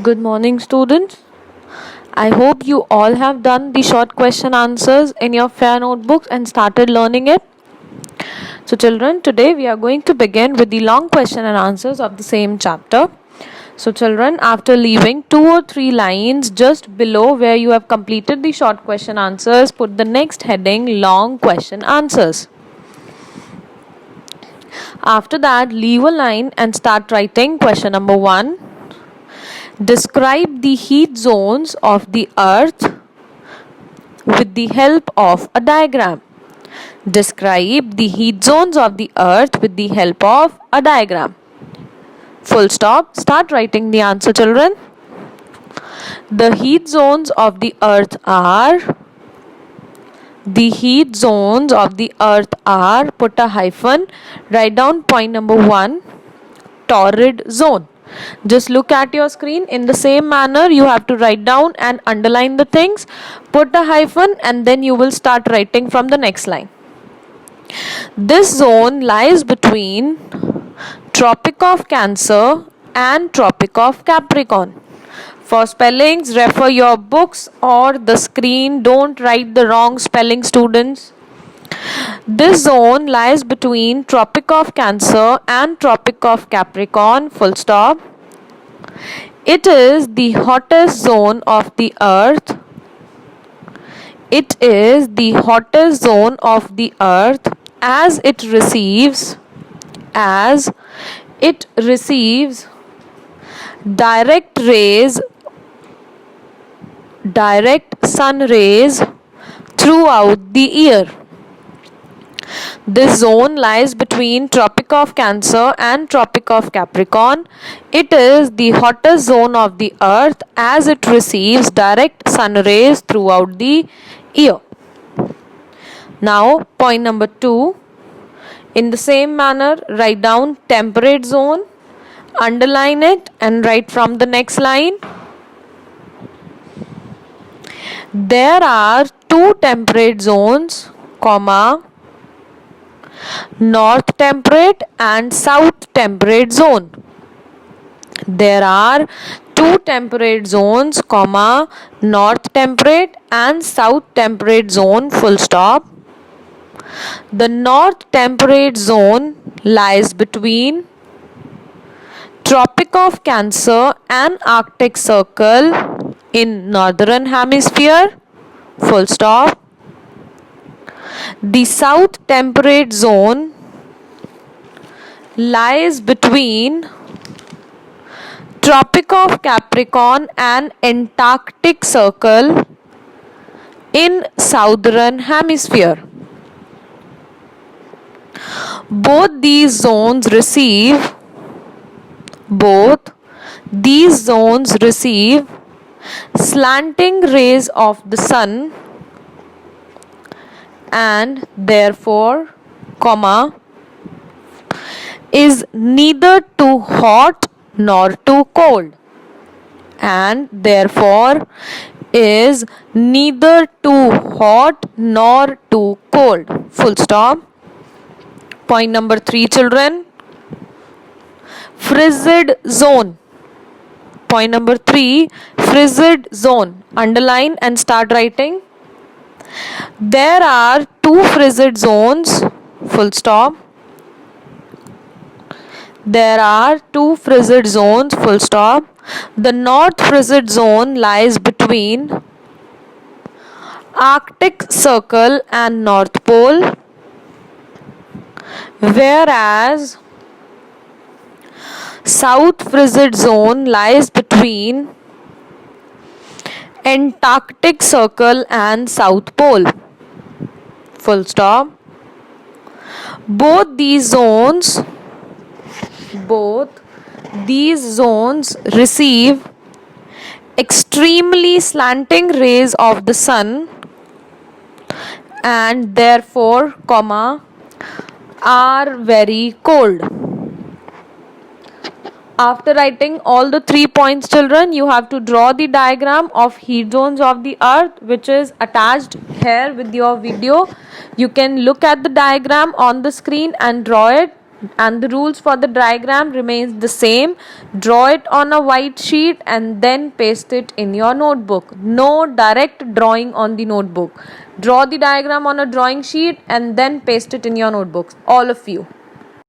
Good morning, students. I hope you all have done the short question answers in your fair notebooks and started learning it. So, children, today we are going to begin with the long question and answers of the same chapter. So, children, after leaving 2 or 3 lines just below where you have completed the short question answers, put the next heading long question answers. After that, leave a line and start writing question number 1. Describe the heat zones of the earth with the help of a diagram. Describe the heat zones of the earth with the help of a diagram. Full stop. Start writing the answer, children. The heat zones of the earth are. The heat zones of the earth are. Put a hyphen. Write down point number 1. Torrid zone. Just look at your screen. In the same manner, you have to write down and underline the things. Put a hyphen and then you will start writing from the next line. This zone lies between Tropic of Cancer and Tropic of Capricorn. For spellings, refer your books or the screen. Don't write the wrong spelling, students. This zone lies between Tropic of Cancer and Tropic of Capricorn. Full stop. It is the hottest zone of the earth. It is the hottest zone of the earth as it receives direct sun rays throughout the year. This zone lies between Tropic of Cancer and Tropic of Capricorn. It is the hottest zone of the earth as it receives direct sun rays throughout the year. Now, point number 2. In the same manner, write down temperate zone, underline it and write from the next line. There are 2 temperate zones, North temperate and South temperate zone. There are 2 temperate zones, North temperate and South temperate zone. Full stop. The North temperate zone lies between Tropic of Cancer and Arctic Circle in Northern Hemisphere. Full stop. The South temperate zone lies between Tropic of Capricorn and Antarctic Circle in Southern Hemisphere. Both these zones receive slanting rays of the sun and therefore, is neither too hot nor too cold. And therefore, is neither too hot nor too cold. Full stop. Point number 3, children. Frigid zone. Point number 3, frigid zone. Underline and start writing. There are 2 frigid zones. Full stop. There are 2 frigid zones. Full stop. The North frigid zone lies between Arctic Circle and North Pole, whereas South frigid zone lies between Antarctic Circle and South Pole. Full stop. Both these zones receive extremely slanting rays of the sun and therefore, are very cold. After writing all the 3 points, children, you have to draw the diagram of heat zones of the earth, which is attached here with your video. You can look at the diagram on the screen and draw it. and the rules for the diagram remains the same. Draw it on a white sheet and then paste it in your notebook. No direct drawing on the notebook. Draw the diagram on a drawing sheet and then paste it in your notebooks, all of you.